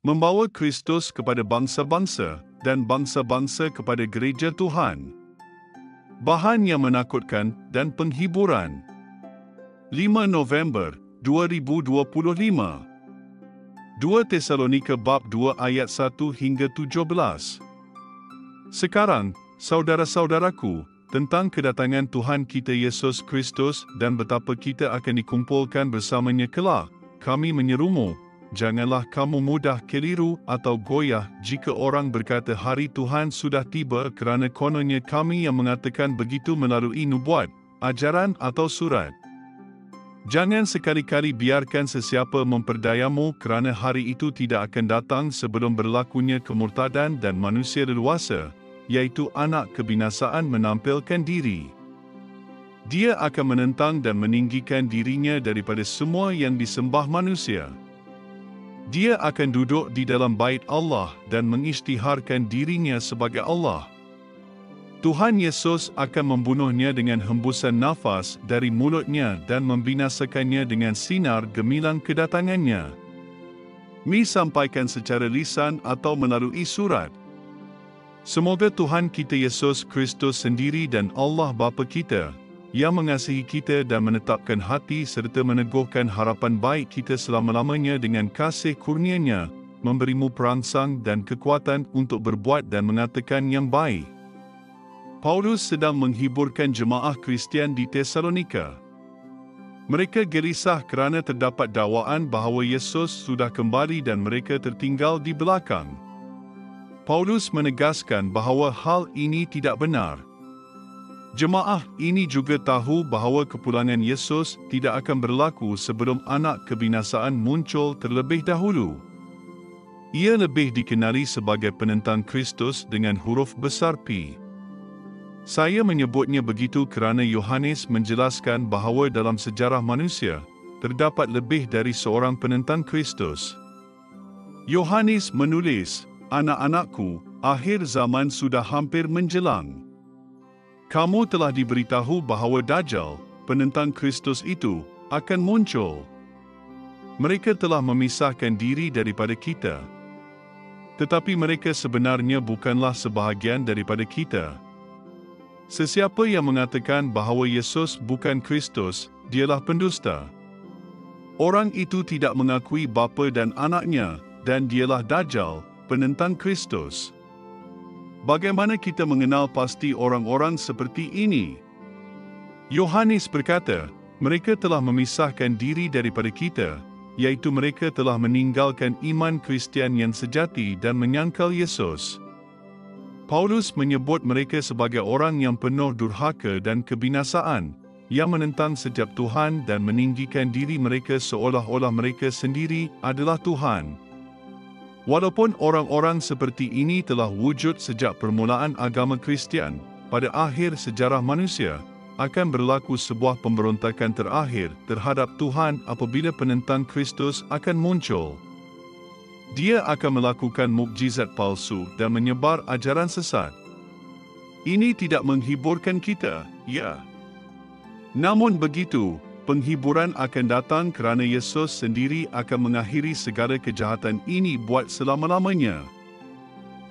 membawa Kristus kepada bangsa-bangsa dan bangsa-bangsa kepada gereja Tuhan. Bahan yang menakutkan dan penghiburan. 5 November 2025. 2 Tesalonika bab 2 ayat 1 hingga 17. Sekarang, saudara-saudaraku, tentang kedatangan Tuhan kita Yesus Kristus dan betapa kita akan dikumpulkan bersamanya kelak, kami menyerumu, janganlah kamu mudah keliru atau goyah jika orang berkata hari Tuhan sudah tiba, kerana kononnya kami yang mengatakan begitu melalui nubuat, ajaran atau surat. Jangan sekali-kali biarkan sesiapa memperdayamu, kerana hari itu tidak akan datang sebelum berlakunya kemurtadan dan manusia leluasa, iaitu anak kebinasaan menampilkan diri. Dia akan menentang dan meninggikan dirinya daripada semua yang disembah manusia. Dia akan duduk di dalam bait Allah dan mengisytiharkan dirinya sebagai Allah. Tuhan Yesus akan membunuhnya dengan hembusan nafas dari mulutnya dan membinasakannya dengan sinar gemilang kedatangannya. Mi sampaikan secara lisan atau melalui surat. Semoga Tuhan kita Yesus Kristus sendiri dan Allah Bapa kita, yang mengasihi kita dan menetapkan hati serta meneguhkan harapan baik kita selama-lamanya dengan kasih kurnia-Nya, memberimu perangsang dan kekuatan untuk berbuat dan mengatakan yang baik. Paulus sedang menghiburkan jemaah Kristian di Tesalonika. Mereka gelisah kerana terdapat dakwaan bahawa Yesus sudah kembali dan mereka tertinggal di belakang. Paulus menegaskan bahawa hal ini tidak benar. Jemaah ini juga tahu bahawa kepulangan Yesus tidak akan berlaku sebelum anak kebinasaan muncul terlebih dahulu. Ia lebih dikenali sebagai penentang Kristus dengan huruf besar P. Saya menyebutnya begitu kerana Yohanes menjelaskan bahawa dalam sejarah manusia, terdapat lebih dari seorang penentang Kristus. Yohanes menulis, "Anak-anakku, akhir zaman sudah hampir menjelang. Kamu telah diberitahu bahawa Dajjal, penentang Kristus itu, akan muncul. Mereka telah memisahkan diri daripada kita. Tetapi mereka sebenarnya bukanlah sebahagian daripada kita. Sesiapa yang mengatakan bahawa Yesus bukan Kristus, dialah pendusta. Orang itu tidak mengakui Bapa dan Anaknya, dan dialah Dajjal, penentang Kristus." Bagaimana kita mengenal pasti orang-orang seperti ini? Yohanes berkata, mereka telah memisahkan diri daripada kita, iaitu mereka telah meninggalkan iman Kristian yang sejati dan menyangkal Yesus. Paulus menyebut mereka sebagai orang yang penuh durhaka dan kebinasaan, yang menentang setiap Tuhan dan meninggikan diri mereka seolah-olah mereka sendiri adalah Tuhan. Walaupun orang-orang seperti ini telah wujud sejak permulaan agama Kristian, pada akhir sejarah manusia, akan berlaku sebuah pemberontakan terakhir terhadap Tuhan apabila penentang Kristus akan muncul. Dia akan melakukan mukjizat palsu dan menyebar ajaran sesat. Ini tidak menghiburkan kita, ya. Namun begitu, penghiburan akan datang kerana Yesus sendiri akan mengakhiri segala kejahatan ini buat selama-lamanya.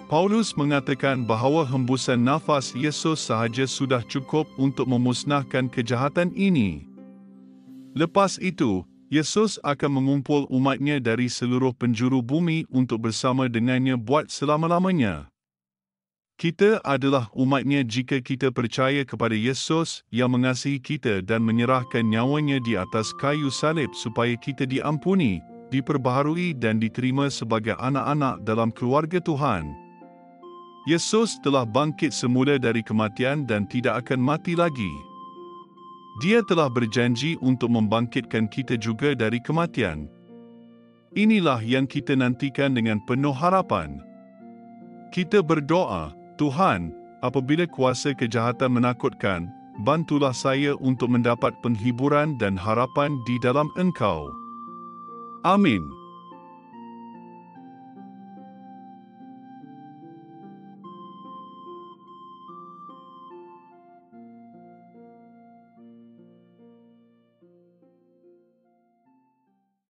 Paulus mengatakan bahawa hembusan nafas Yesus sahaja sudah cukup untuk memusnahkan kejahatan ini. Lepas itu, Yesus akan mengumpul umatnya dari seluruh penjuru bumi untuk bersama dengannya buat selama-lamanya. Kita adalah umatnya jika kita percaya kepada Yesus yang mengasihi kita dan menyerahkan nyawanya di atas kayu salib supaya kita diampuni, diperbaharui dan diterima sebagai anak-anak dalam keluarga Tuhan. Yesus telah bangkit semula dari kematian dan tidak akan mati lagi. Dia telah berjanji untuk membangkitkan kita juga dari kematian. Inilah yang kita nantikan dengan penuh harapan. Kita berdoa, Tuhan, apabila kuasa kejahatan menakutkan, bantulah saya untuk mendapat penghiburan dan harapan di dalam Engkau. Amin.